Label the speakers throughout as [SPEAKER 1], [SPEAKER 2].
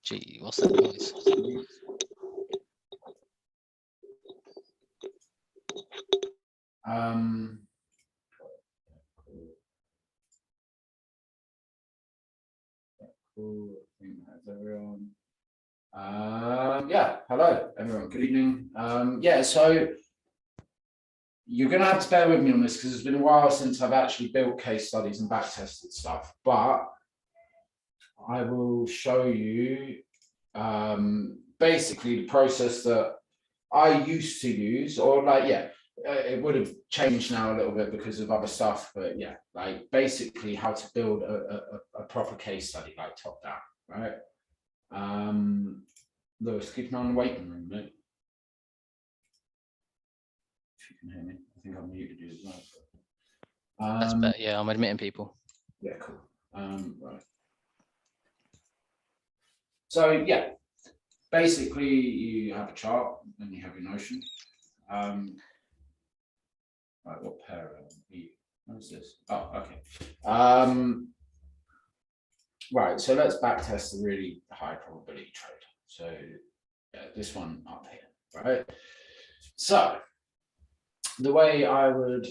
[SPEAKER 1] Gee, what's that noise?
[SPEAKER 2] Cool. I think that's everyone. Yeah, hello everyone, good evening. Yeah, so you're going to have to bear with me on this because it's been a while since I've actually built case studies and back-tested stuff, but I will show you basically the process that I used to use, or like, yeah, it would have changed now a little bit because of other stuff, but yeah, like basically how to build a proper case study, like top down, right? Lewis, keep an eye on the waiting room, mate. If you can hear me, I think I'm muted you as well.
[SPEAKER 1] That's better. Yeah, I'm admitting people.
[SPEAKER 2] Yeah, cool. Right. So yeah, basically you have a chart and you have your notion. Right, what pair are you? What is this? Oh, okay. Right, so let's backtest the really high probability trade. So yeah, this one up here, right? So the way I would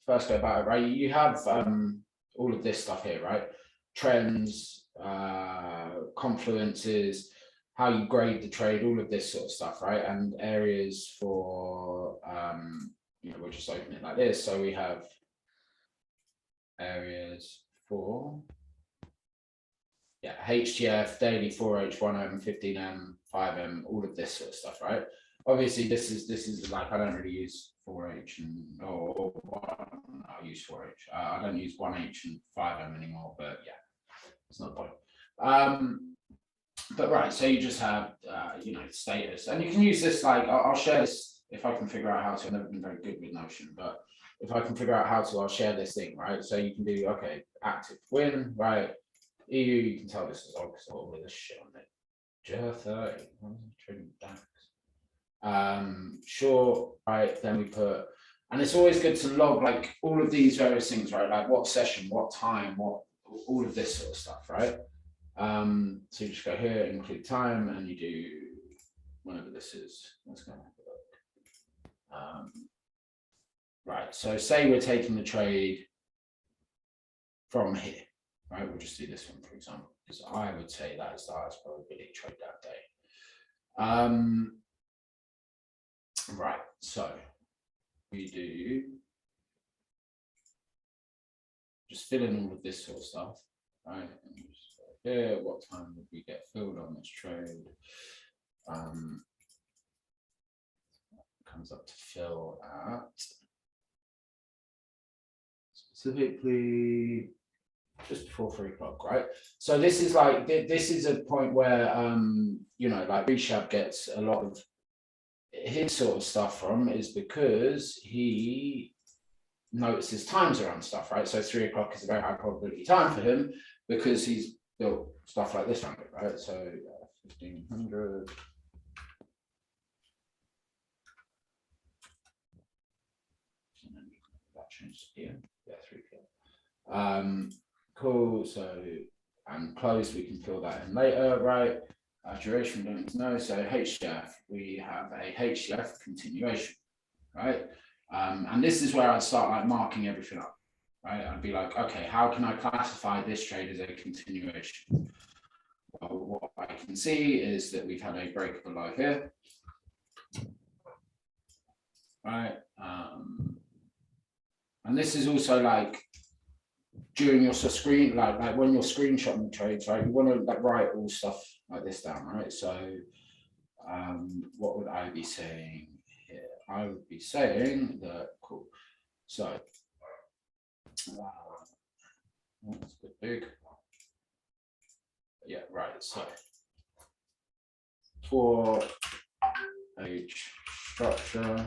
[SPEAKER 2] first go about it, right? You have all of this stuff here, right? Trends, confluences, how you grade the trade, all of this sort of stuff, right? And areas for, you know, we'll just open it like this. So we have areas for, yeah, HTF, daily, 4H, 1M, 15M, 5M, all of this sort of stuff, right? Obviously, this is like, I don't really use 4H and or I use 4H. I don't use 1H and 5M anymore, but yeah, it's not the point. But right, so you just have you know, status, and you can use this, like I'll share this if I can figure out how to. I've never been very good with Notion, but if I can figure out how to, I'll share this thing, right? So you can do, okay, active win, right? EU, you can tell this is all of this shit on it. JR 30, trading DAX. Sure, right, then we put, and it's always good to log like all of these various things, right? Like what session, what time, what, all of this sort of stuff, right? So you just go here, include time, and you do whenever this is. Let's go and have a look. Right, so say we're taking the trade from here, right? We'll just do this one, for example, because I would say that is the highest probability trade that day. Right, so we do just fill in all of this sort of stuff, right? And just go here, what time would we get filled on this trade? Comes up to fill at specifically just before 3 o'clock, right? So this is like, this is a point where, you know, like Rishab gets a lot of his sort of stuff from, is because he notices times around stuff, right? So 3 o'clock is a very high probability time for him because he's built stuff like this around it, right? So 1500. That changed here. Yeah, 3 p.m. Cool. So and close, we can fill that in later, right? Duration, we don't know. So HDF, we have a HDF continuation, right? And this is where I'd start like marking everything up, right? I'd be like, okay, how can I classify this trade as a continuation? Well, what I can see is that we've had a break below here, right? And this is also like during your screen, like when you're screenshotting trades, right? You want to like write all stuff like this down, right? So what would I be saying here? I would be saying that, cool. So that's a bit big. Yeah, right. So for H structure,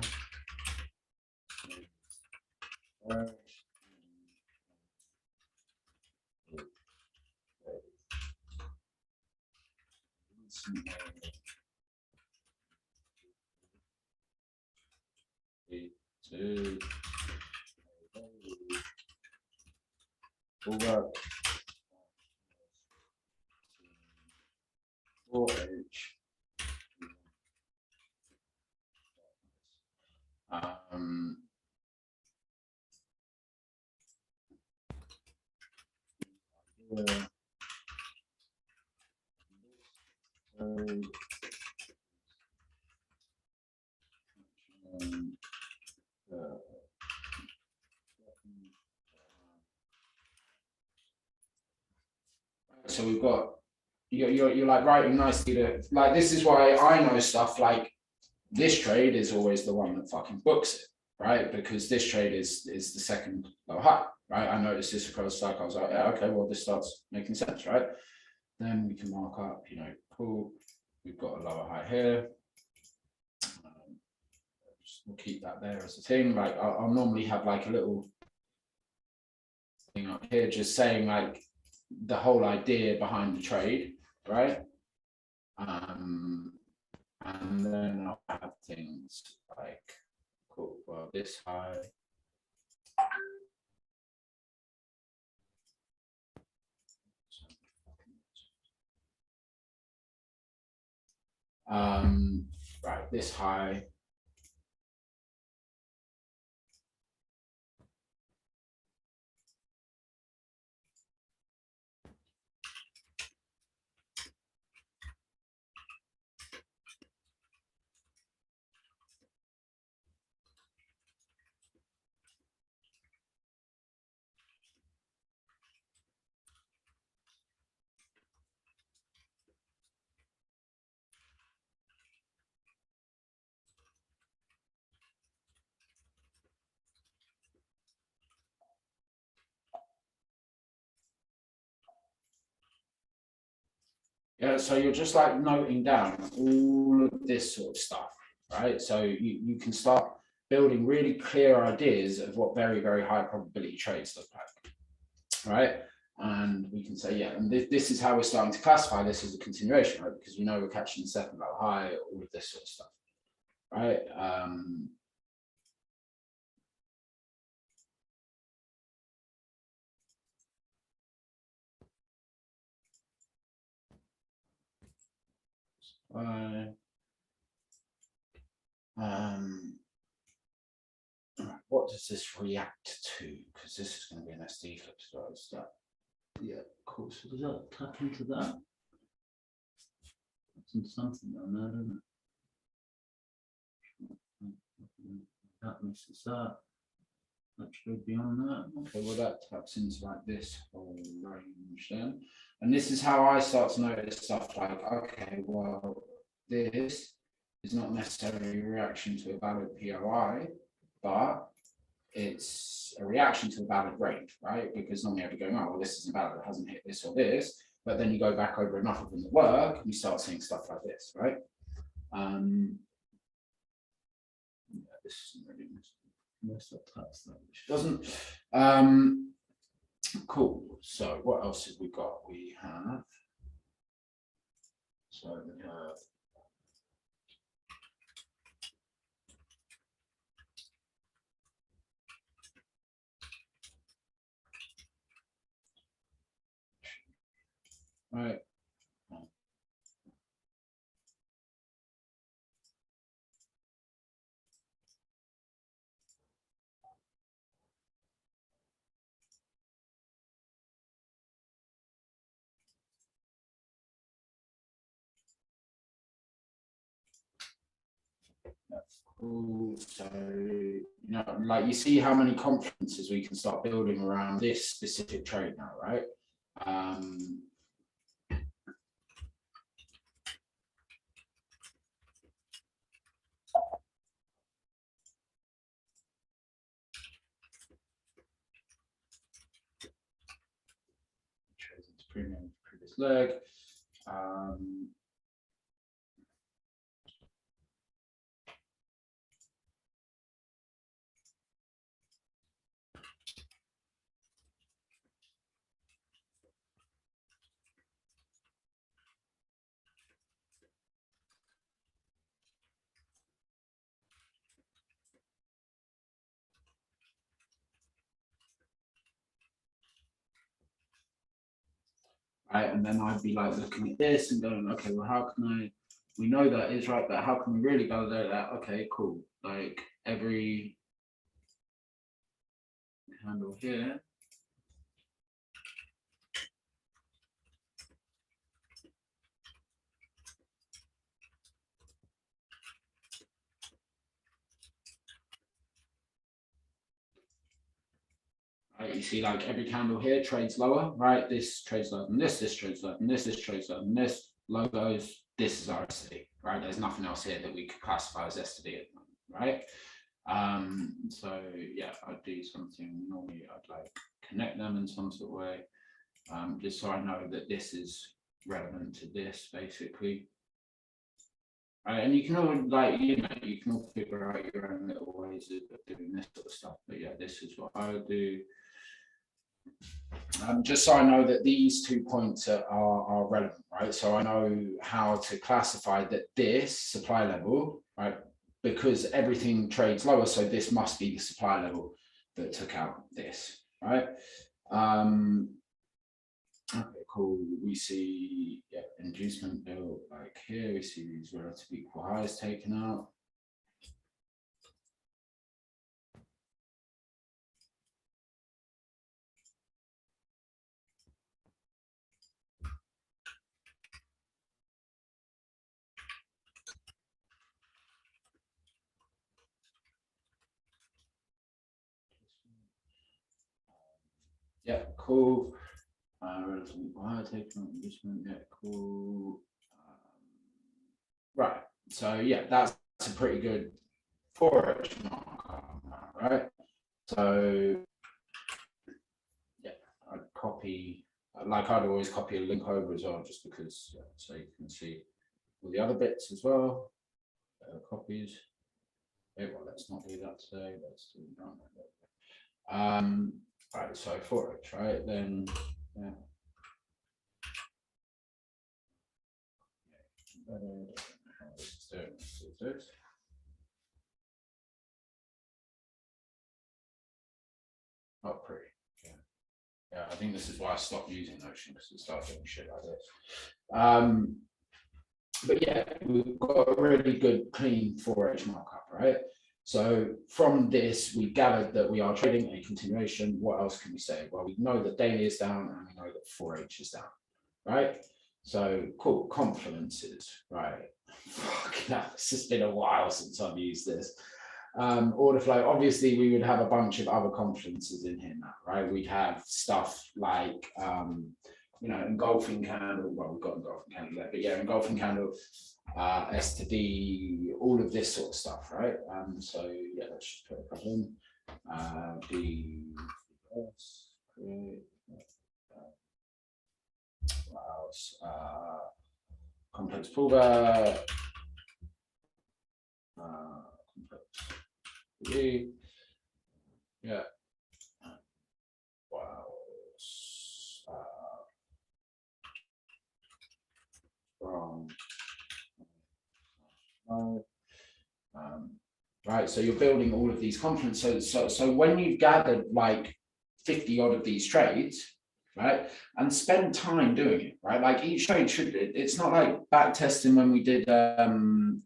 [SPEAKER 2] will work 4H. Yeah. So we've got you're like writing nicely to like this is why I know stuff like this trade is always the one that fucking books it, right? Because this trade is the second low high, right? I noticed this across the cycle. I was like, yeah, okay, well, this starts making sense, right? Then we can mark up, you know, cool. We've got a lower high here. We'll keep that there as a thing. Like I'll normally have like a little thing up here, just saying like the whole idea behind the trade, right? And then I'll have things like, cool, well, this high. Right, this high. Yeah, so you're just like noting down all of this sort of stuff, right? So you can start building really clear ideas of what very, very high probability trades look like, right? And we can say, yeah, and this is how we're starting to classify this as a continuation, right? Because we know we're catching the second low high, all of this sort of stuff, right? What does this react to? Because this is going to be an SD flip as well. Is that? Yeah, cool. So does that tap into that? That's something on there, isn't it? That misses that. That should be on that. Okay, well that taps into like this whole range then. And this is how I start to notice stuff like, okay, well, this is not necessarily a reaction to a valid POI, but it's a reaction to a valid range, right? Because normally I'd be going, oh, well, this isn't valid, it hasn't hit this or this. But then you go back over enough of them that work, and you start seeing stuff like this, right? Yeah, this isn't really most of taps that which doesn't. Cool. So what else have we got? We have. So we have. Right. Cool. So, you know, like you see how many confidences we can start building around this specific trade now, right? Trades into premium, previous leg. right? And then I'd be like looking at this and going, okay, well, how can we know that is right, but how can we really validate that? Okay, cool. Like every handle here. Right, you see like every candle here trades lower, right? This trades lower than this trades lower than this trades lower than this, logos, this is our SD, right? There's nothing else here that we could classify as SD at the moment, right? So yeah, I'd do something, normally I'd like connect them in some sort of way, just so I know that this is relevant to this basically. Right, and you can all like, you know, you can all figure out your own little ways of doing this sort of stuff, but yeah, this is what I would do. Just so I know that these 2 points are relevant, right? So I know how to classify that this supply level, right? Because everything trades lower, so this must be the supply level that took out this, right? Okay, cool. We see inducement built like here. We see these relative equal highs taken out. Yeah, cool. Relative equal high taken out inducement. Yeah, cool. Right. So yeah, that's a pretty good Forex markup, right? So yeah, I'd copy, like I'd always copy a link over as well, just because, yeah, so you can see all the other bits as well. Copies. Okay, well, let's not do that today. Let's do that. Right, so Forex, right? Then yeah. Oh, pretty. Yeah. Yeah, I think this is why I stopped using Notion, because it started doing shit like this. But yeah, we've got a really good clean 4H markup, right? So from this, we gathered that we are trading a continuation. What else can we say? Well, we know that daily is down and we know that 4H is down, right? So cool, confluences, right? Fucking hell, it's just been a while since I've used this. Order flow, obviously we would have a bunch of other confluences in here now, right? We'd have stuff like, you know, engulfing candle, well, we've got engulfing candle there, but yeah, engulfing candle, S to D, all of this sort of stuff, right? So yeah, let's just put a couple in. D, S, create, what else? Complex pullback, complex D, yeah. Wow. Right, so you're building all of these confluences. So when you've gathered like 50 odd of these trades, right, and spend time doing it, right? Like each trade should, it's not like back testing when we did don't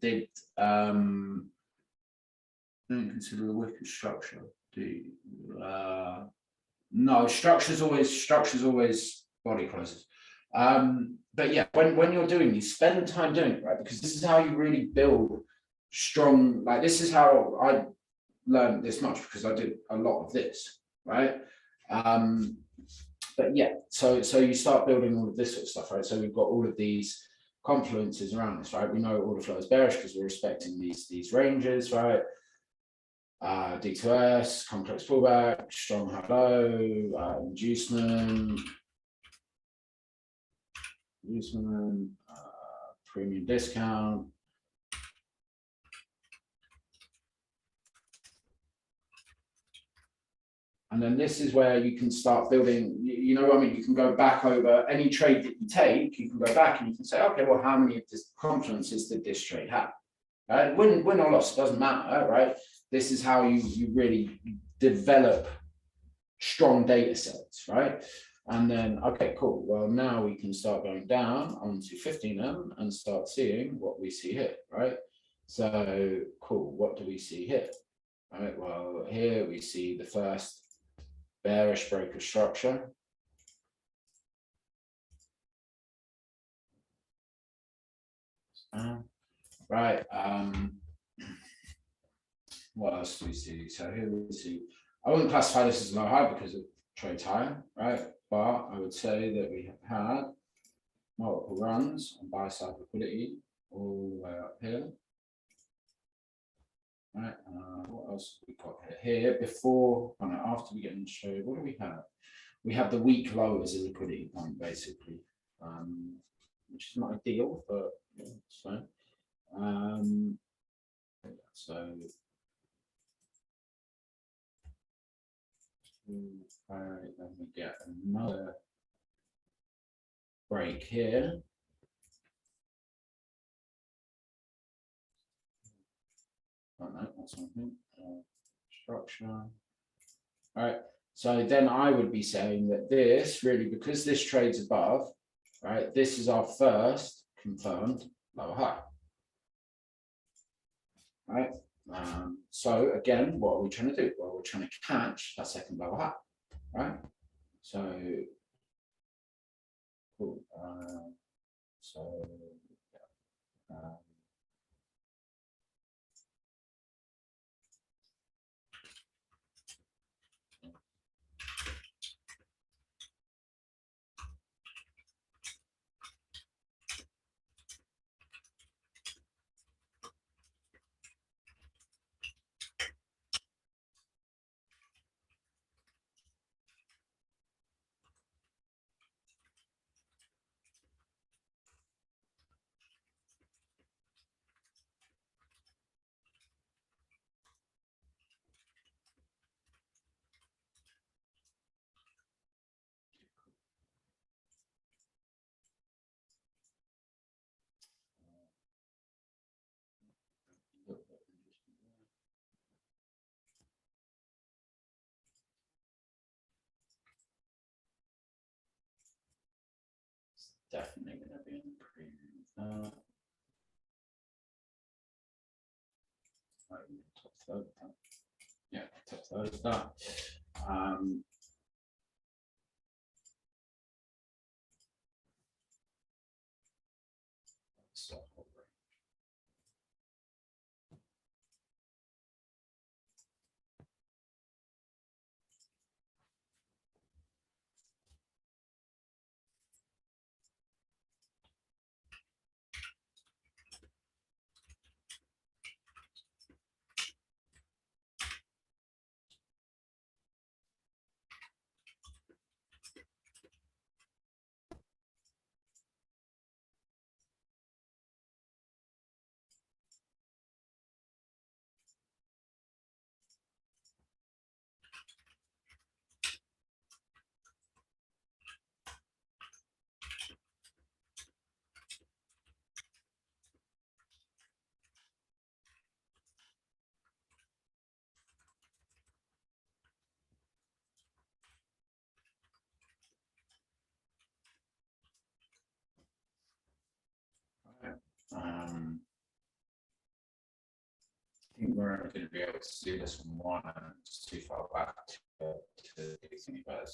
[SPEAKER 2] consider the Wyckoff structure. No, structure's always body closes. But yeah, when you're doing these, spend time doing it, right? Because this is how you really build strong, like this is how I learned this much, because I did a lot of this, right? But yeah, so you start building all of this sort of stuff, right? So we've got all of these confluences around this, right? We know order flow is bearish because we're respecting these ranges, right? D2S, complex pullback, strong high low, inducement, premium discount. And then this is where you can start building, you know, I mean, you can go back over any trade that you take, you can go back and you can say, okay, well, how many of this confluences did this trade have? Right? Win or loss, doesn't matter, right? This is how you really develop strong data sets, right? And then, okay, cool. Well, now we can start going down onto 15M and start seeing what we see here, right? So cool, what do we see here? All right, well, here we see the first bearish break of structure. Right. What else do we see? So here we see, I wouldn't classify this as low high because it trades higher, right? But I would say that we have had multiple runs on buy side liquidity all the way up here. Right. What else have we got here? Here before, oh no, after we get into trade, what do we have? We have the weak low as a liquidity point, basically, which is not ideal, but yeah, it's fine. So then we get another break here. Oh no, that's something. Structure. All right. So then I would be saying that this really, because this trades above, right? This is our first confirmed lower high. Right. So again, what are we trying to do? Well, we're trying to catch that second lower high, right? So cool. Definitely going to be in the premium. Top third. Yeah, top third of that. I think we're only going to be able to do this one, and it's too far back to do anything about it.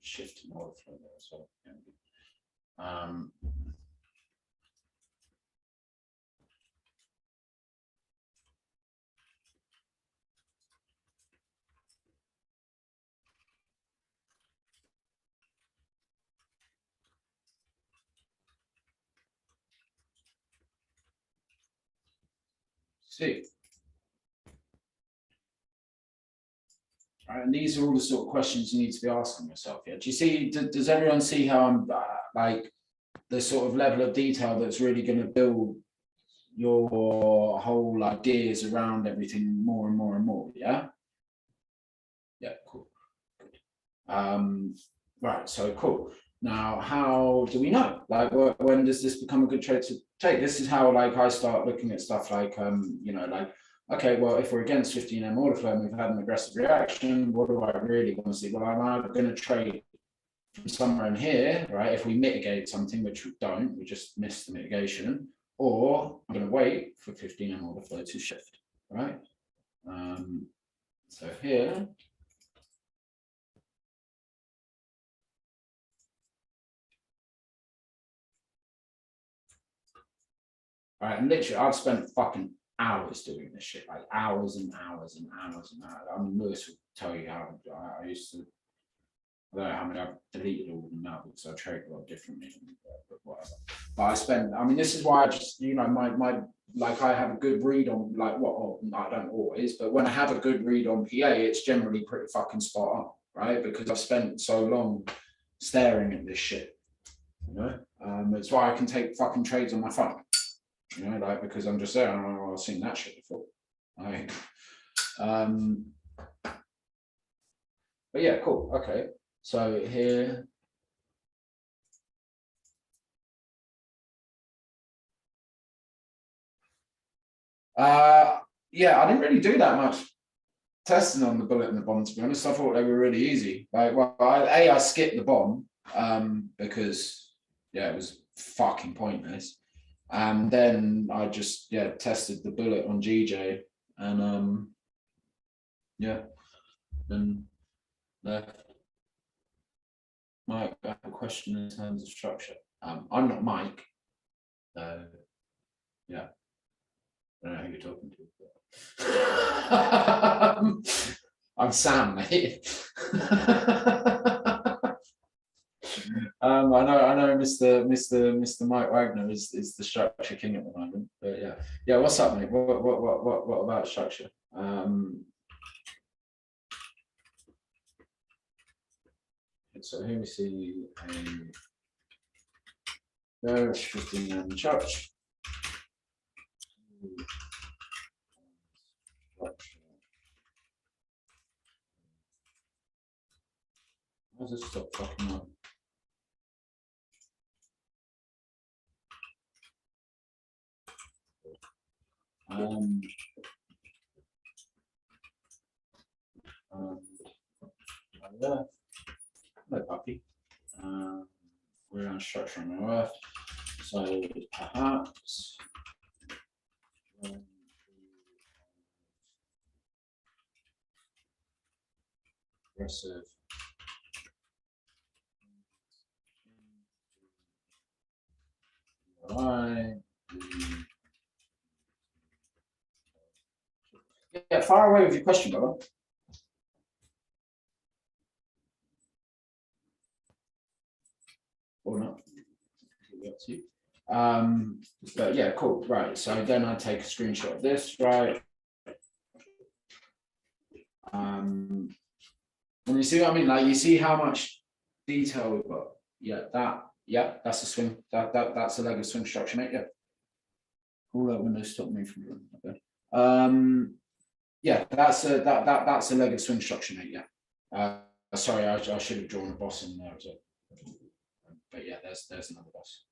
[SPEAKER 2] shift and order flow there as well. See. Right, and these are all the sort of questions you need to be asking yourself. Yeah. Do you see? Does everyone see how I'm like the sort of level of detail that's really going to build your whole ideas around everything more and more and more? Yeah. Yeah. Cool. Good. Right. So cool. Now, how do we know? Like, when does this become a good trade to take? This is how, like, I start looking at stuff like, you know, like, okay, well, if we're against 15M order flow and we've had an aggressive reaction, what do I really want to see? Well, I'm either going to trade from somewhere in here, right? If we mitigate something, which we don't, we just miss the mitigation, or I'm going to wait for 15M order flow to shift, right? So here. All right, and literally, I've spent fucking hours doing this shit, like hours and hours and hours and hours. I mean, Lewis will tell you how I used to. I don't know how many I've deleted all of them now because I trade a lot differently, but whatever. But I spend. I mean, this is why I just, you know, my like I have a good read on like what. Oh, I don't always, but when I have a good read on PA, it's generally pretty fucking spot on, right? Because I've spent so long staring at this shit. You know, it's why I can take fucking trades on my phone. You know, like, because I'm just there, and I've seen that shit before. Like, but yeah, cool. Okay, so here, yeah, I didn't really do that much testing on the bullet and the bomb, to be honest. I thought they were really easy. Like, well, I skipped the bomb because yeah, it was fucking pointless. And then I just tested the bullet on GJ, and yeah, then left. Mike, I have a question in terms of structure. I'm not Mike, yeah, I don't know who you're talking to. I'm Sam, mate. I know Mr. Mike Wagner is the structure king at the moment, but yeah. What's up, mate? What about structure? So here we see a very 15M church. Why does it stop fucking up? Hello, puppy. We're on structure on our earth, so perhaps aggressive yeah, far away with your question, brother. Or not. But yeah, cool. Right. So then I take a screenshot of this, right? And you see what I mean? Like, you see how much detail we've got. Yeah, that's a swing. That's a leg of swing structure, mate. Yeah. All that windows stop me from doing. Okay. Yeah, that's a leg of swing structure, mate. Yeah. Sorry, I should have drawn a boss in there as well. But yeah, there's another boss.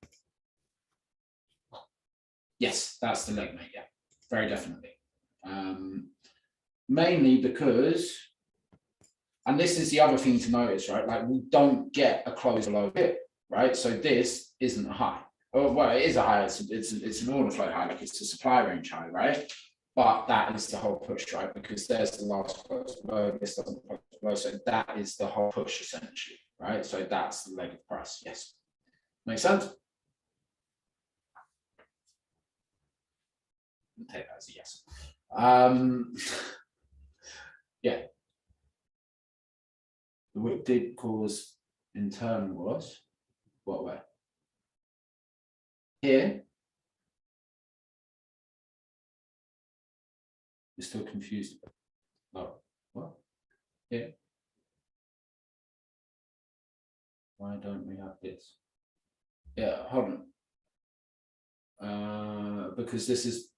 [SPEAKER 2] Yes, that's the leg, mate. Yeah, very definitely. Mainly because, and this is the other thing to notice, right? Like, we don't get a close below here, right? So this isn't a high. Oh, well, it is a high. It's an order flow high, like it's a supply range high, right? But that is the whole push, right? Because there's the last close below. This doesn't close below, so that is the whole push essentially, right? So that's the leg of price. Yes, makes sense. I'll take that as a yes. Yeah, the wick did cause internal was what way? Here, you're still confused. Oh, what? Here. Why don't we have this? Yeah, hold on. Because this is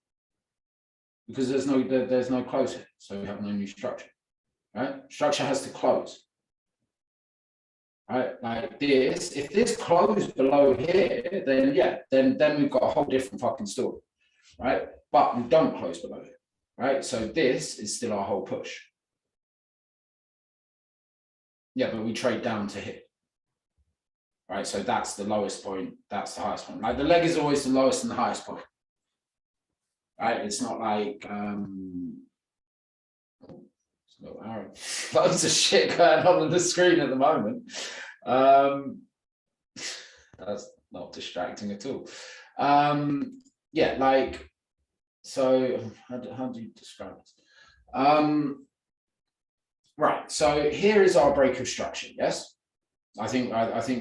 [SPEAKER 2] there's no close here, so we have no new structure, right? Structure has to close, right? Like this. If this closed below here, then yeah, then we've got a whole different fucking story, right? But we don't close below here, right? So this is still our whole push. Yeah, but we trade down to here. Right, so that's the lowest point, that's the highest point. Like the leg is always the lowest and the highest point. Right, it's not like loads of shit going on the screen at the moment. That's not distracting at all. Yeah, like, so how do you describe this? Right, so here is our break of structure, yes? I think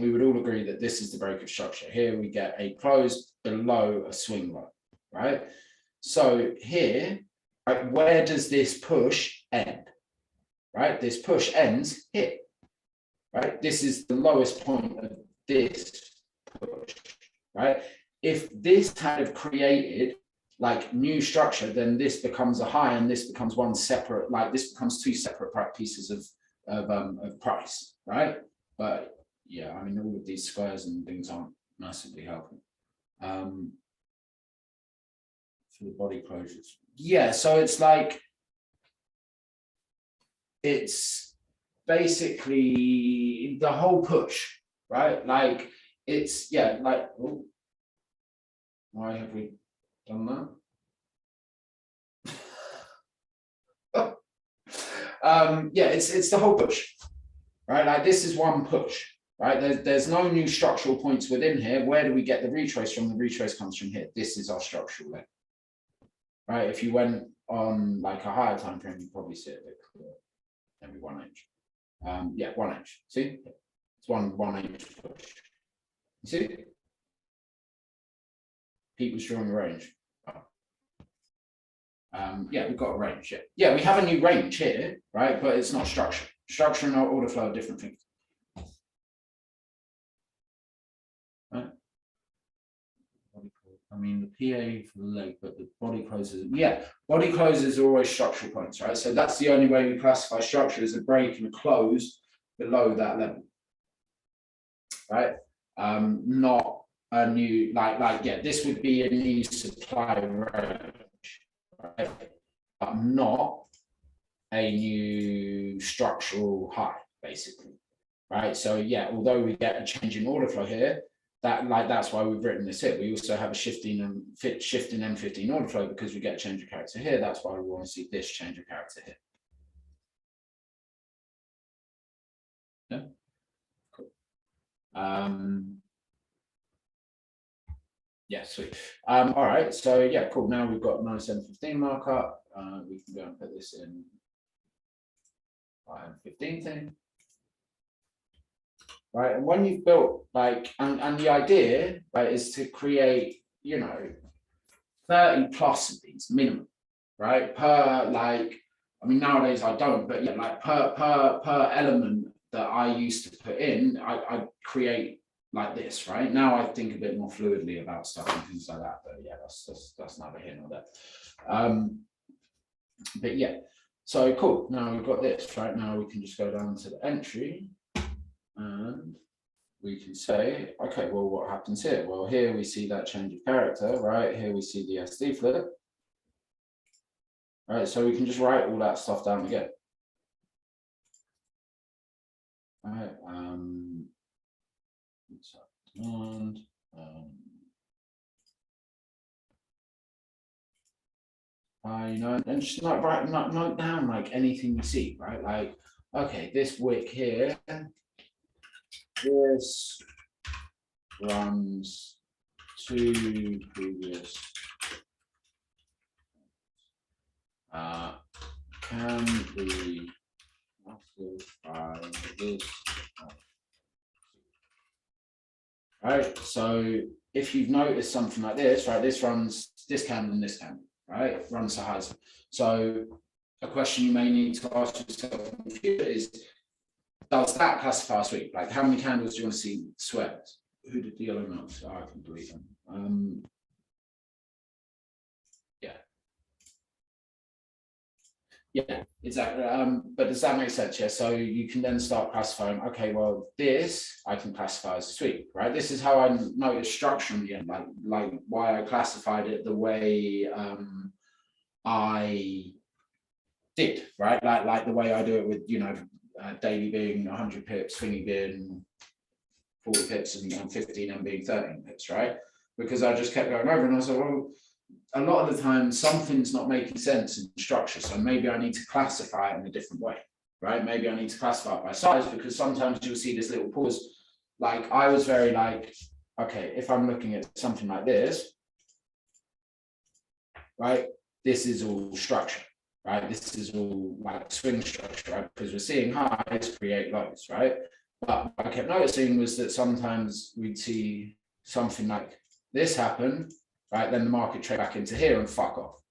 [SPEAKER 2] we would all agree that this is the break of structure. Here we get a close below a swing low, right? So here, right, where does this push end? Right, this push ends here, right? This is the lowest point of this push, right? If this kind of created like new structure, then this becomes a high and this becomes one separate, like this becomes two separate pieces of price, right? But yeah, I mean, all of these squares and things aren't massively helping. For the body closures. Yeah, so it's like, it's basically the whole push, right? Like it's, yeah, like, oh, why have we done that? Yeah, it's the whole push, right? Like this is one push, right? There's no new structural points within here. Where do we get the retrace from? The retrace comes from here. This is our structural leg, right? If you went on like a higher time frame, you probably see it a bit clearer. Maybe 1H. Yeah, 1H. See, it's 1H push. You see, Pete was drawing a range. Yeah, we've got a range. Yeah, we have a new range here, right? But it's not structure. Structure and order flow are different things. Right? I mean, the PA for the leg, but the body closes. Yeah, body closes are always structural points, right? So that's the only way we classify structure as a break and a close below that level, right? Not a new, like yeah, this would be a new supply range, right? But not a new structural high, basically, right? So yeah, although we get a change in order flow here, that's why we've written this here. We also have a shifting M15 order flow because we get a change of character here. That's why we want to see this change of character here. Yeah, cool. Yeah, sweet. All right, so yeah, cool. Now we've got a nice M15 markup. We can go and put this in M15 thing. Right, and when you've built like, and the idea, right, is to create, you know, 30 plus of these minimum, right? Per, like, I mean, nowadays I don't, but yeah, like per element that I used to put in, I create like this, right? Now I think a bit more fluidly about stuff and things like that, but yeah, that's neither here nor there. But yeah, so cool. Now we've got this, right? Now we can just go down to the entry and we can say, okay, well, what happens here? Well, here we see that change of character, right? Here we see the SD flip. Right, so we can just write all that stuff down again. All right, demand, you know, and just like note down like anything you see, right? Like, okay, this wick here this runs two previous can be by this. Right, so if you've noticed something like this, right, this runs this candle and this candle, right, runs the highs. So a question you may need to ask yourself in the future is, does that classify a sweep? Like, how many candles do you want to see swept? Who did the yellow notes? Oh, I can delete them. Yeah, exactly. But does that make sense? Yeah. So you can then start classifying, okay, well, this I can classify as a sweep, right? This is how I noticed structure in the end, like why I classified it the way I did, right? Like the way I do it with, you know, daily being 100 pips, thingy being 40 pips, and 15 and being 13 pips, right? Because I just kept going over, and I was like, well, a lot of the time something's not making sense in structure, so maybe I need to classify it in a different way, right? Maybe I need to classify it by size, because sometimes you'll see this little pause. Like I was very like, okay, if I'm looking at something like this, right, this is all structure, right? This is all like swing structure, right? Because we're seeing highs create lows, right? But what I kept noticing was that sometimes we'd see something like this happen, right? Then the market trade back into here and fuck off,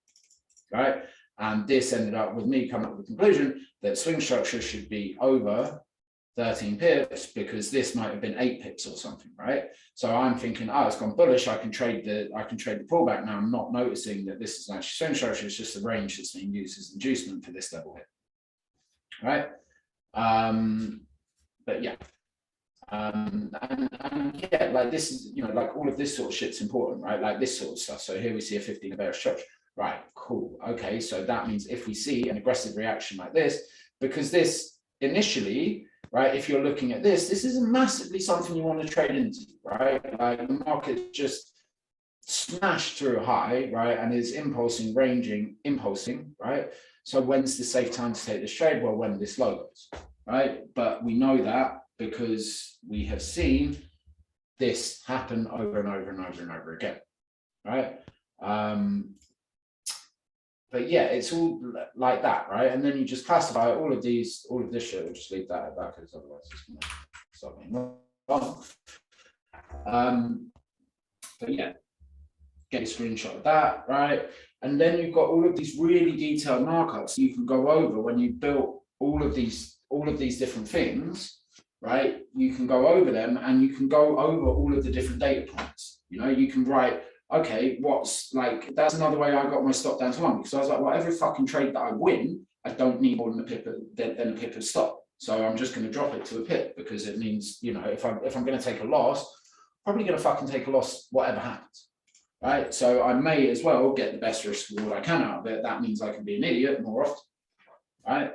[SPEAKER 2] right? And this ended up with me coming up with the conclusion that swing structure should be over 13 pips, because this might have been 8 pips or something, right? So I'm thinking, oh, it's gone bullish. I can trade the pullback now. I'm not noticing that this is actually swing structure. It's just the range that's being used as inducement for this level here, right? But yeah. And yeah, like this is, you know, like all of this sort of shit's important, right? Like this sort of stuff. So here we see a 15 bearish structure, right? Cool. Okay, so that means if we see an aggressive reaction like this, because this initially, right, if you're looking at this, this isn't massively something you want to trade into, right? Like the market just smashed through a high, right, and is impulsing, right? So when's the safe time to take this trade? Well, when this low goes, right? But we know that because we have seen this happen over and over and over and over again, right? But yeah, it's all like that, right? And then you just classify all of this shit. We'll just leave that at that, because otherwise it's going to start being wrong. But yeah, get a screenshot of that, right? And then you've got all of these really detailed markups you can go over when you built all of these different things, right? You can go over them, and you can go over all of the different data points. You know, you can write, okay, what's like, that's another way I got my stop down to 1, because I was like, well, every fucking trade that I win, I don't need more than a pip of stop. So I'm just going to drop it to a pip, because it means, you know, if I'm going to take a loss, probably going to fucking take a loss whatever happens. Right, so I may as well get the best risk reward I can out of it. That means I can be an idiot more often, right?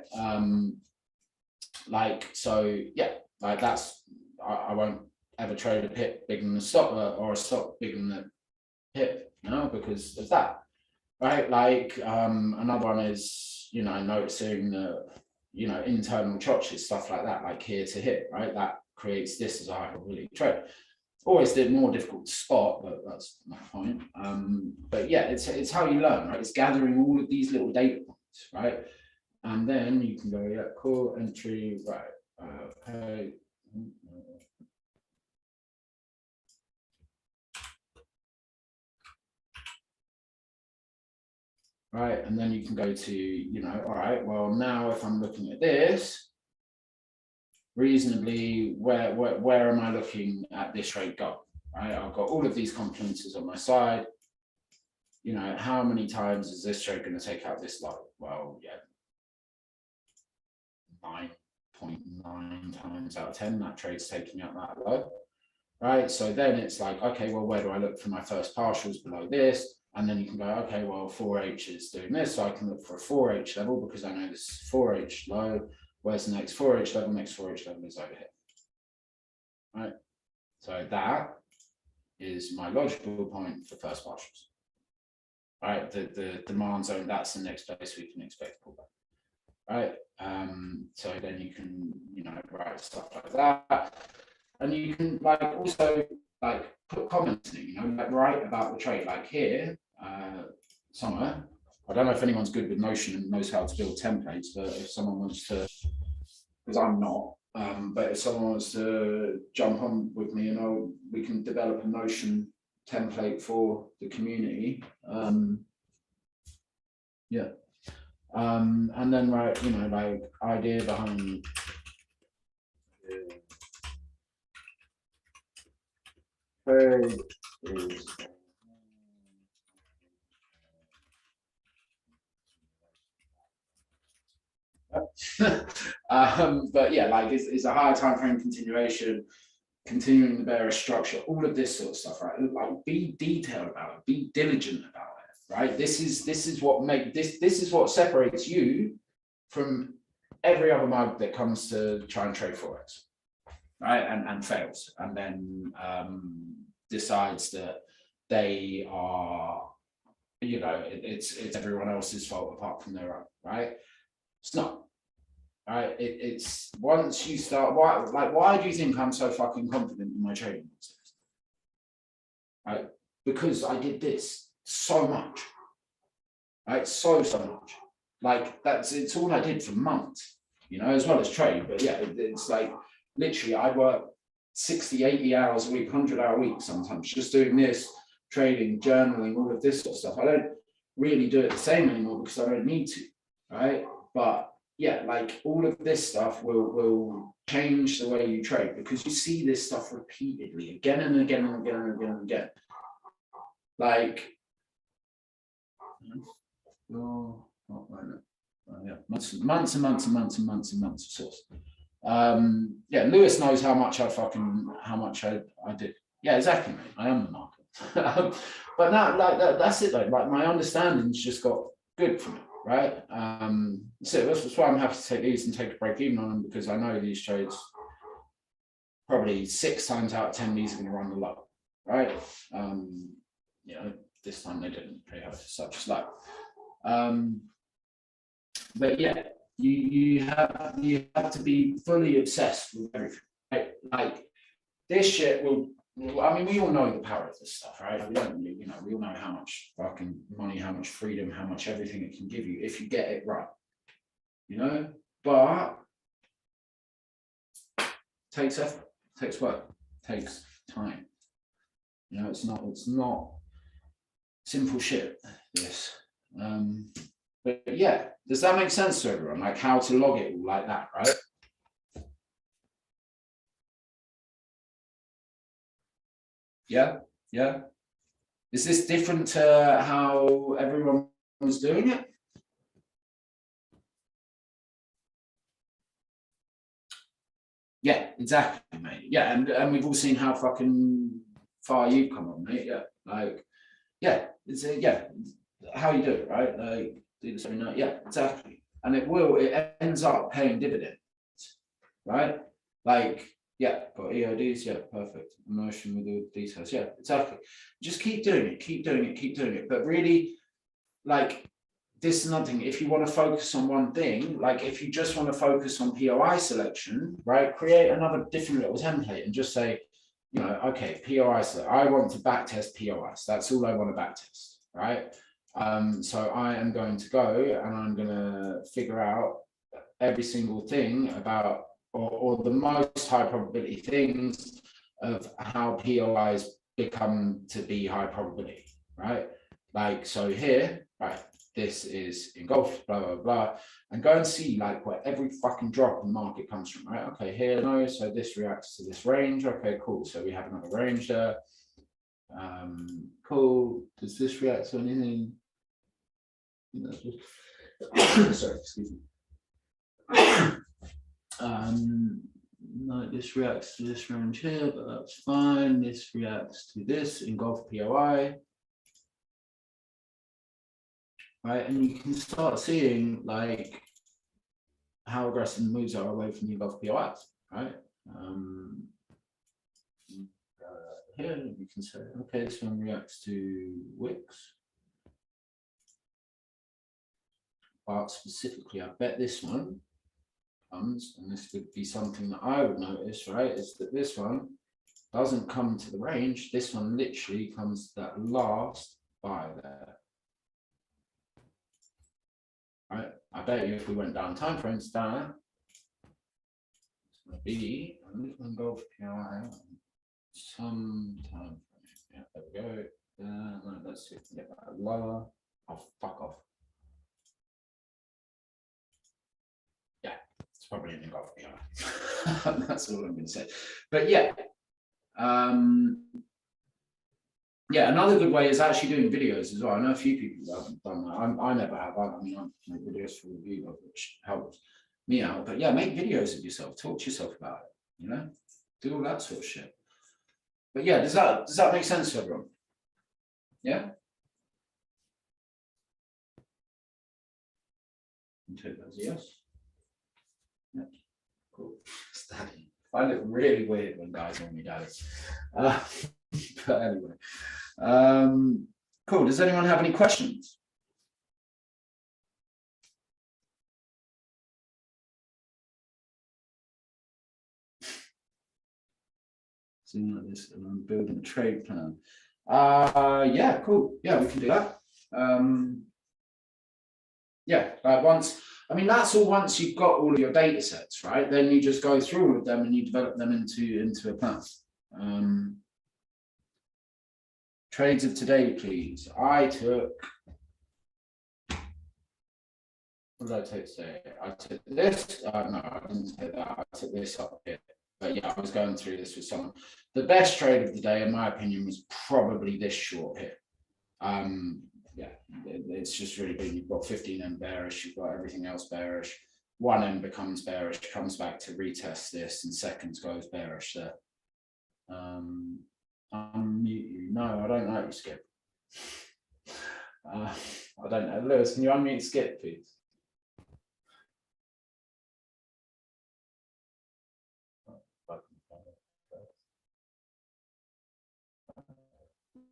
[SPEAKER 2] Like, so yeah, like that's, I won't ever trade a pip bigger than a stop, or a stop bigger than a pip, you know, because of that, right? Like another one is, you know, noticing the, you know, internal chotches, stuff like that, like here to hit, right? That creates this as a high probability trade. Always more difficult to spot, but that's my point. But yeah, it's how you learn, right? It's gathering all of these little data points, right? And then you can go, yeah, cool, entry, right? Okay. Right, and then you can go to, you know, all right, well, now if I'm looking at this, reasonably, where am I looking at this trade go? Right, I've got all of these complementers on my side. You know, how many times is this trade going to take out this low? Well, yeah, 9.9 times out of 10, that trade's taking out that low. Right, so then it's like, okay, well, where do I look for my first partials below this? And then you can go, okay, well, 4H is doing this, so I can look for a 4H level, because I know this is 4H low. Where's the next 4H level? Next 4H level is over here. Right, so that is my logical point for first partials. Right, the demand zone, that's the next place we can expect pullback. Right, so then you can, you know, write stuff like that. and you can like also like put comments in it, you know, like write about the trade. Like here, somewhere. I don't know if anyone's good with Notion and knows how to build templates, but if someone wants to, because I'm not, but if someone wants to jump on with me, we can develop a Notion template for the community. Yeah. And then like, you know, like idea behind trade is but yeah, like it's a higher time frame continuation, continuing the bearish structure, all of this sort of stuff, right? Like be detailed about it, be diligent about it, right? This is what separates you from every other mug that comes to try and trade Forex, right? And fails, and then decides that they are, you know, it's everyone else's fault apart from their own, right? It's not. Right? It's once you start, why do you think I'm so fucking confident in my trading process? Right? Because I did this so much. Right? So much. Like it's all I did for months, you know, as well as trade. But yeah, it's like literally I work 60, 80 hours a week, 100-hour weeks sometimes, just doing this, trading, journaling, all of this sort of stuff. I don't really do it the same anymore because I don't need to, right? But yeah, like all of this stuff will change the way you trade because you see this stuff repeatedly again and again and again and again and again. Like, yeah, months and months and months and months and months and months of source. Yeah, Lewis knows how much I did. Yeah, exactly, mate. I am the market. But now, like that's it. Like my understanding's just got good from it. Right. So that's why I'm happy to take these and take a break even on them, because I know these trades probably 6 times out of 10 these are going to run the low. Right. You know, this time they didn't pay out such as low. But yeah, you have to be fully obsessed with everything. Right? Like this shit will. I mean, we all know the power of this stuff, right? We don't, you know, we all know how much fucking money, how much freedom, how much everything it can give you if you get it right, you know. But takes effort, takes work, takes time. You know, it's not simple shit. This, but yeah, does that make sense to everyone? Like how to log it all like that, right? Yeah, yeah. Is this different to how everyone was doing it? Yeah, exactly, mate. Yeah, and we've all seen how fucking far you've come on, mate. Yeah, like, yeah, it's yeah, how you do it, right? Like, do this every night. Yeah, exactly. And it ends up paying dividends, right? Like, yeah, got EODs, yeah, perfect. Emotion with all the details, yeah, exactly. Just keep doing it, keep doing it, keep doing it. But really, like, this is another thing. If you want to focus on one thing, like if you just want to focus on POI selection, right, create another different little template and just say, you know, okay, POI, so I want to backtest POIs. That's all I want to backtest, right? So I am going to go and I'm going to figure out every single thing about, or the most high probability things of how POIs become to be high probability, right? Like, so here, right, this is engulfed, blah, blah, blah, and go and see like where every fucking drop in the market comes from, right? Okay, here, no, so this reacts to this range. Okay, cool. So we have another range there. Cool. Does this react to anything? Sorry, excuse me. No, this reacts to this range here, but that's fine. This reacts to this engulf POI. Right, and you can start seeing like how aggressive the moves are away from the engulf POIs, right? Here you can say, okay, this one reacts to wicks. But specifically, I bet this one comes, and this would be something that I would notice, right, is that this one doesn't come to the range. This one literally comes to that last buy there. Right, I bet you if we went down time frames down, it's going to be, I'm just going to go for PRI, some time frame. Yeah, there we go. Right, let's see if we can get that lower. Oh, fuck off. Yeah, it's probably in the golf PRI. That's all I'm going to say. But yeah. Yeah, another good way is actually doing videos as well. I know a few people that haven't done that. I never have. I mean, I make videos for review, which helps me out. But yeah, make videos of yourself. Talk to yourself about it. You know, do all that sort of shit. But yeah, does that make sense to everyone? Yeah. Take that as a yes. Yeah. Cool. Study. I find it really weird when guys call me daddy. But anyway, cool. Does anyone have any questions? Seeing like this, I'm building a trade plan. Yeah, cool. Yeah, we can do that. Yeah, once. I mean, that's all once you've got all of your data sets, right? Then you just go through all of them and you develop them into a plan. Trades of today, please. I took, what did I take today? I took this. No, I didn't take that. I took this up here. But yeah, I was going through this with someone. The best trade of the day, in my opinion, was probably this short here. Yeah, it's just really big. You've got 15M bearish, you've got everything else bearish. 1M becomes bearish, comes back to retest this, and seconds goes bearish there. Unmute you. No, I don't like you, Skip. I don't know. Lewis, can you unmute Skip, please?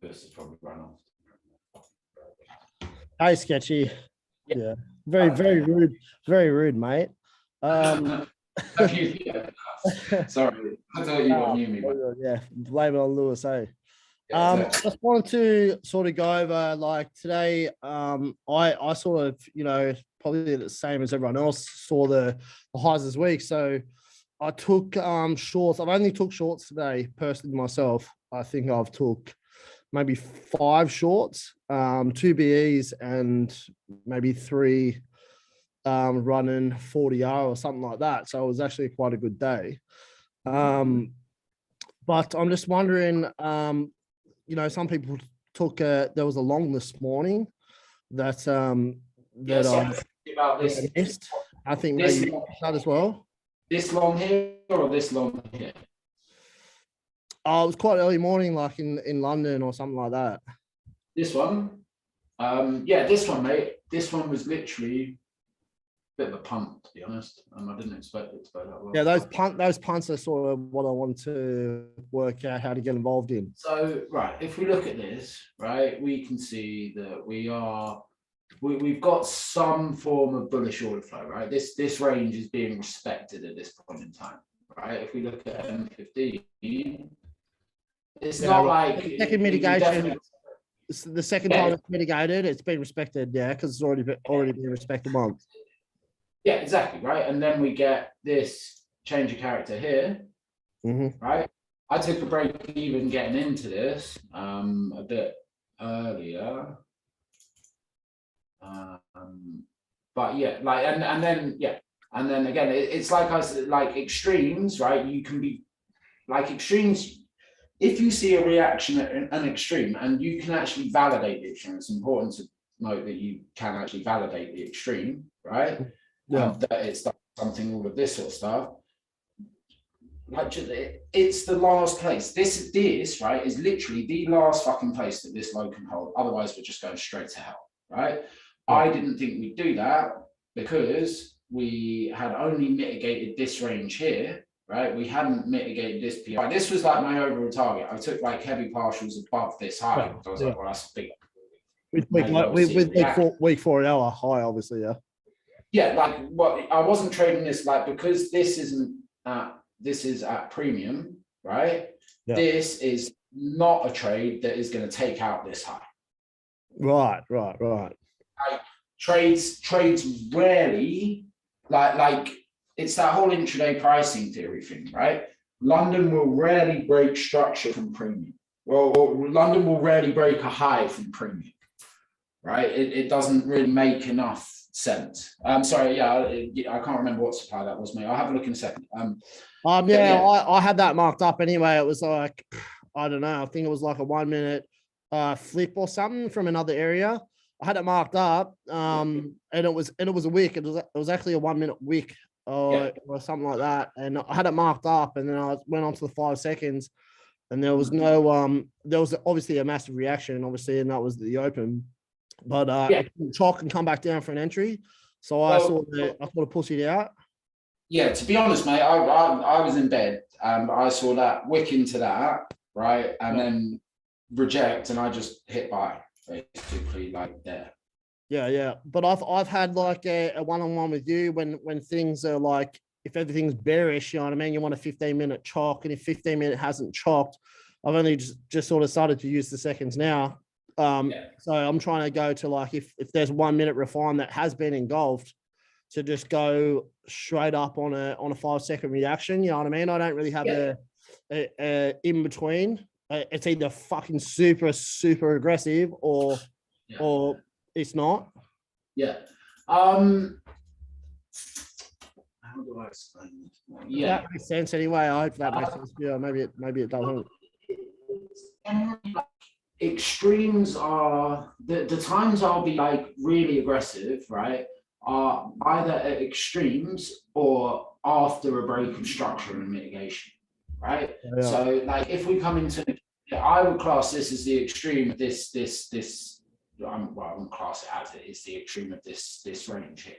[SPEAKER 2] This is probably run off.
[SPEAKER 3] Hey, Sketchy. Yeah. Very rude, mate.
[SPEAKER 2] Sorry, I thought you knew me.
[SPEAKER 3] Yeah, blame it on Lewis, eh?
[SPEAKER 2] Yeah, exactly.
[SPEAKER 3] Just wanted to sort of go over, like, today, I sort of, you know, probably the same as everyone else, saw the highs this week. So I took shorts. I've only took shorts today, personally myself. I think I've took maybe 5 shorts, 2 BEs and maybe 3 running 40R or something like that. So it was actually quite a good day. But I'm just wondering, you know, some people took there was a long this morning that
[SPEAKER 2] about this.
[SPEAKER 3] missed. I think maybe that as well.
[SPEAKER 2] This long here or this long here?
[SPEAKER 3] Oh, it was quite early morning, like in London or something like that.
[SPEAKER 2] This one? Yeah, this one, mate. This one was literally a bit of a punt, to be honest. I didn't expect it to go that well.
[SPEAKER 3] Yeah, those punts are sort of what I want to work out how to get involved in.
[SPEAKER 2] So, right, if we look at this, right, we can see that we've got some form of bullish order flow, right? This range is being respected at this point in time, right? If we look at M15, it's not like
[SPEAKER 3] the second mitigation. The second time it's mitigated, it's been respected, yeah, because it's already been respected once.
[SPEAKER 2] Yeah, exactly, right. And then we get this change of character here, right? I took a break even getting into this a bit earlier, but yeah, like and then again, it's like I said, like extremes, right? You can be like extremes. If you see a reaction at an extreme and you can actually validate the extreme, it's important to note that you can actually validate the extreme, right?
[SPEAKER 3] Yeah.
[SPEAKER 2] That it's something, all of this sort of stuff. Like, it's the last place. This, right, is literally the last fucking place that this low can hold. Otherwise, we're just going straight to hell, right? Yeah. I didn't think we'd do that because we had only mitigated this range here. Right, we hadn't mitigated this PI. This was like my overall target. I took like heavy partials above this high. Yeah. I was like, well, that's big.
[SPEAKER 3] Week 4 hour high, obviously, yeah.
[SPEAKER 2] yeah, like what I wasn't trading this like because this isn't this is at premium, right?
[SPEAKER 3] Yeah.
[SPEAKER 2] This is not a trade that is going to take out this high.
[SPEAKER 3] Right.
[SPEAKER 2] Like trades rarely like it's that whole intraday pricing theory thing, right? London will rarely break structure from premium. Well, London will rarely break a high from premium, right? It doesn't really make enough sense. Sorry, yeah, I can't remember what supply that was, mate. I'll have a look in a second.
[SPEAKER 3] Yeah, I had that marked up anyway. It was like, I don't know, I think it was like a 1 minute flip or something from another area. I had it marked up, and it was a wick. It was actually a 1 minute wick or something like that. And I had it marked up, and then I went on to the 5 seconds, and there was no there was obviously a massive reaction, obviously, and that was the open. But it didn't chalk and come back down for an entry. So I sort of pushed it out.
[SPEAKER 2] Yeah, to be honest, mate, I was in bed. I saw that wick into that, right, and then reject, and I just hit buy basically like there.
[SPEAKER 3] Yeah. But I've had like a one-on-one with you when things are like, if everything's bearish, you know what I mean, you want a 15-minute chalk, and if 15-minute hasn't chalked, I've only just sort of started to use the seconds now. So I'm trying to go to like if there's 1 minute refine that has been engulfed, to just go straight up on a 5 second reaction. You know what I mean? I don't really have a in between. It's either fucking super aggressive or it's not.
[SPEAKER 2] Yeah. How do I explain this? Yeah,
[SPEAKER 3] that makes sense anyway. I hope that makes sense. Yeah, maybe it doesn't.
[SPEAKER 2] Extremes are the times I'll be like really aggressive, right? Are either at extremes or after a break of structure and mitigation, right? Yeah. So like if we come into, I would class this as the extreme of this. I wouldn't class it as it is the extreme of this range here.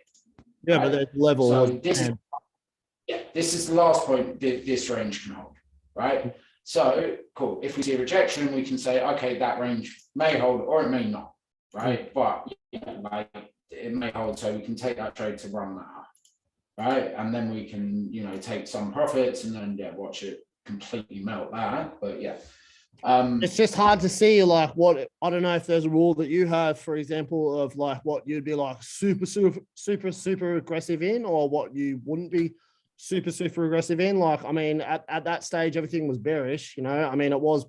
[SPEAKER 3] Yeah, right? But there's level.
[SPEAKER 2] So this is the last point this range can hold, right? So cool. If we see a rejection, we can say, okay, that range may hold or it may not, right? But like it may hold, so we can take that trade to run that up, right? And then we can, take some profits and then watch it completely melt that. But it's
[SPEAKER 3] just hard to see like what, I don't know if there's a rule that you have, for example, of like what you'd be like super aggressive in, or what you wouldn't be super aggressive in. Like, I mean, at that stage, everything was bearish, I mean, it was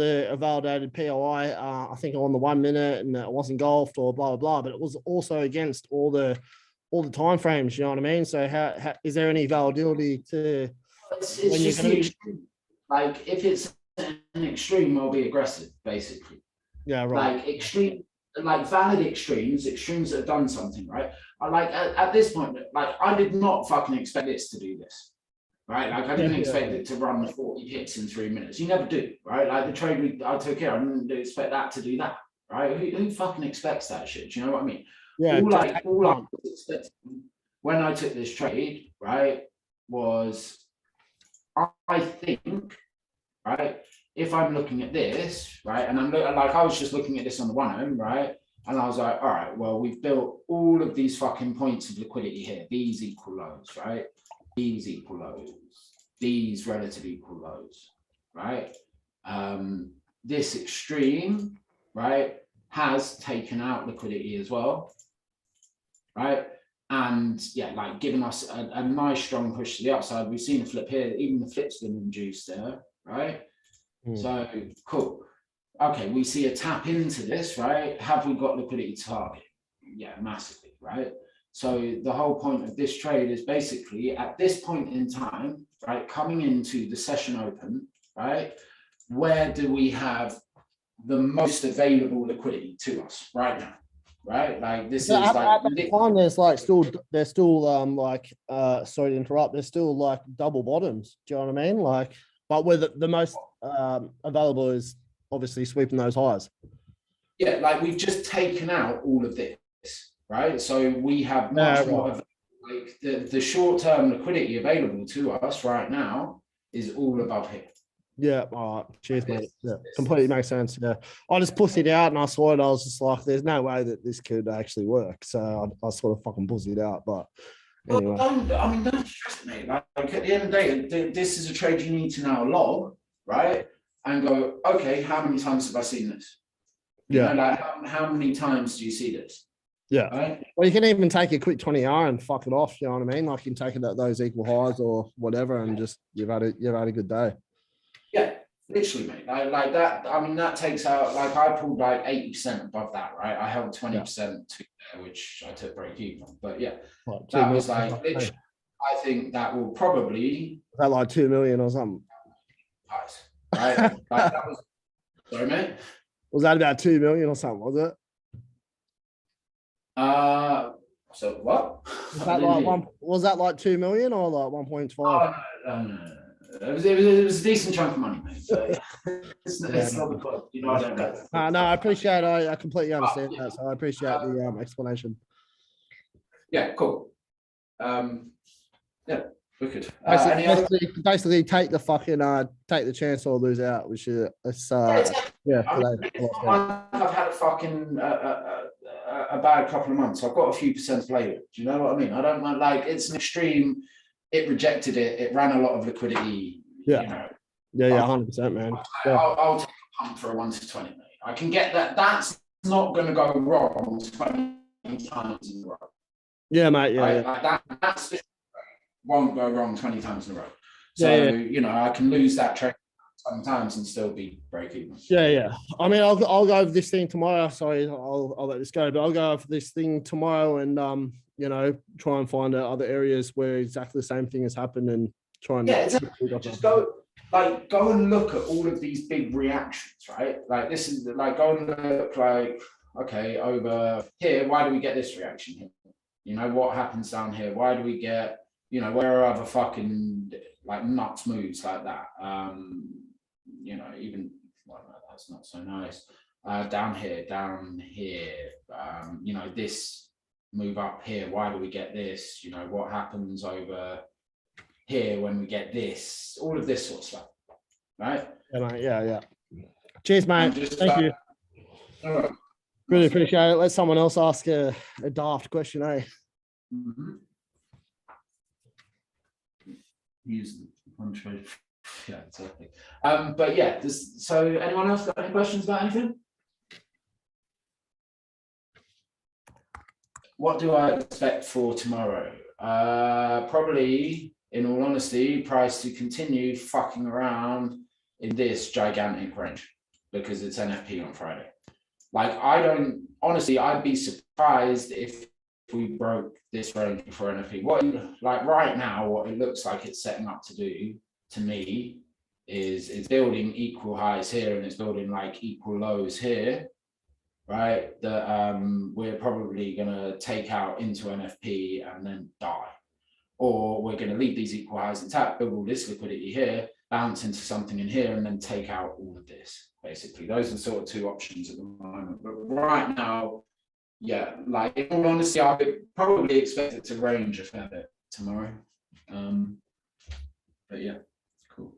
[SPEAKER 3] a validated POI, I think on the 1 minute, and it wasn't engulfed or blah, blah, blah, but it was also against all the time frames, you know what I mean? So how is there any validity to
[SPEAKER 2] it's just the extreme. Like if it's an extreme, I'll be aggressive, basically.
[SPEAKER 3] Yeah, right.
[SPEAKER 2] Like extreme, like valid extremes that have done something, right? I like at this point, like I did not fucking expect this to do this, right? Like I didn't expect it to run 40 hits in 3 minutes. You never do, right? Like the trade I took here, I didn't expect that to do that, right? Who fucking expects that shit? Do you know what I mean?
[SPEAKER 3] Yeah.
[SPEAKER 2] All I was expecting when I took this trade, right, was I think, right, if I'm looking at this, right, and I'm like I was just looking at this on the 1 right. And I was like, all right, well, we've built all of these fucking points of liquidity here. These equal lows, right? These equal lows. These relative equal lows, right? This extreme, right, has taken out liquidity as well, right? And like giving us a nice strong push to the upside. We've seen a flip here. Even the flip's been induced there, right? So cool. Okay, we see a tap into this, right? Have we got liquidity target? Yeah, massively, right? So the whole point of this trade is basically at this point in time, right, coming into the session open, right, where do we have the most available liquidity to us right now, right? Like this is like
[SPEAKER 3] at that time, there's still like sorry to interrupt, there's still like double bottoms. Do you know what I mean? Like, but where the most available is obviously sweeping those highs.
[SPEAKER 2] Yeah, like we've just taken out all of this, right? So we have much more of like the short-term liquidity available to us right now is all above here,
[SPEAKER 3] Yeah, all right. Cheers, mate. Yeah, completely makes sense. Yeah, I just pussied out and I saw it. I was just like, "There's no way that this could actually work." So I sort of fucking pussied out. But anyway,
[SPEAKER 2] don't stress me. Like at the end of the day, this is a trade you need to now log, right? And go, okay, how many times have I seen this? You know, like how many times do you see this?
[SPEAKER 3] Yeah.
[SPEAKER 2] Right?
[SPEAKER 3] Well, you can even take a quick 20R and fuck it off. You know what I mean? Like you can take it at those equal highs or whatever, and just you've had a good day.
[SPEAKER 2] Yeah, literally, mate. Like that. I mean, that takes out. Like I pulled like 80% above that, right? I held 20% to there, which I took break even on. But yeah, that was like literally. I think that will probably.
[SPEAKER 3] Was that like 2 million or something?
[SPEAKER 2] Right? Like that was. Sorry, mate.
[SPEAKER 3] Was that about 2 million or something? Was it?
[SPEAKER 2] So what?
[SPEAKER 3] Was that like 2 million or like 1.5?
[SPEAKER 2] Oh, no. It was a decent chunk of money, mate. So it's not the point. You know, I don't know.
[SPEAKER 3] No, I appreciate. I completely understand that. So I appreciate the explanation.
[SPEAKER 2] Yeah, cool. Yeah, wicked.
[SPEAKER 3] Basically, take the fucking take the chance or lose out, which is yeah.
[SPEAKER 2] I've had a fucking a bad couple of months. I've got a few percent later. Do you know what I mean? I don't mind. Like it's an extreme. It rejected it. It ran a lot of liquidity.
[SPEAKER 3] Yeah.
[SPEAKER 2] You know.
[SPEAKER 3] Yeah, 100%, man.
[SPEAKER 2] I'll take a pump for a 1 to 20, mate. I can get that. That's not going to go wrong 20 times in a row.
[SPEAKER 3] Yeah, mate. Yeah,
[SPEAKER 2] Like that's won't go wrong 20 times in a row. So you know, I can lose that trade sometimes and still be break even.
[SPEAKER 3] Yeah. I mean, I'll go over this thing tomorrow. Sorry, I'll let this go, but I'll go over this thing tomorrow and you know, try and find other areas where exactly the same thing has happened and try and
[SPEAKER 2] exactly. Just go and look at all of these big reactions, right? Like this is like go and look like, okay, over here, why do we get this reaction here? You know, what happens down here? Why do we get, you know, where are other fucking like nuts moves like that? You know, even well, no, that's not so nice. Down here, you know, this move up here, why do we get this? You know, what happens over here when we get this? All of this sort of stuff, right?
[SPEAKER 3] Yeah, mate. Yeah. Cheers, mate. Thank you.
[SPEAKER 2] Right.
[SPEAKER 3] Really appreciate it. Let someone else ask a daft question, eh?
[SPEAKER 2] Use one trade. Yeah, exactly. But yeah, so anyone else got any questions about anything? What do I expect for tomorrow? Probably, in all honesty, price to continue fucking around in this gigantic range because it's NFP on Friday. Like, honestly, I'd be surprised if we broke this range before NFP. Like right now, what it looks like it's setting up to do, to me, is it's building equal highs here and it's building like equal lows here. Right, that we're probably going to take out into NFP and then die, or we're going to leave these equal highs intact, build all this liquidity here, bounce into something in here, and then take out all of this. Basically, those are sort of two options at the moment. But right now, yeah, like in all honesty, I would probably expect it to range a fair bit tomorrow. But yeah, cool.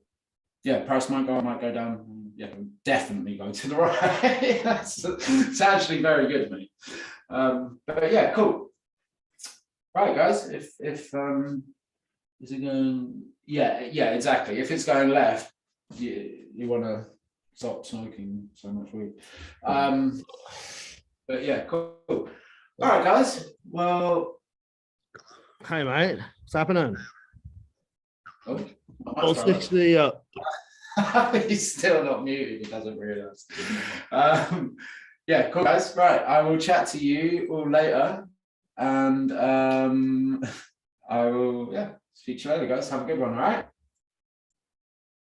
[SPEAKER 2] Yeah, price might go down. Yeah, definitely go to the right. It's actually very good, mate. But yeah, cool. Right, guys. If is it going? Yeah, exactly. If it's going left, you want to stop smoking so much weed. But yeah, cool. All right, guys. Well,
[SPEAKER 3] hey, mate, what's happening?
[SPEAKER 2] Oh,
[SPEAKER 3] 60.
[SPEAKER 2] He's still not muted, he doesn't realise. Yeah, cool guys. Right, I will chat to you all later. And I will speak to you later, guys. Have a good one, all right?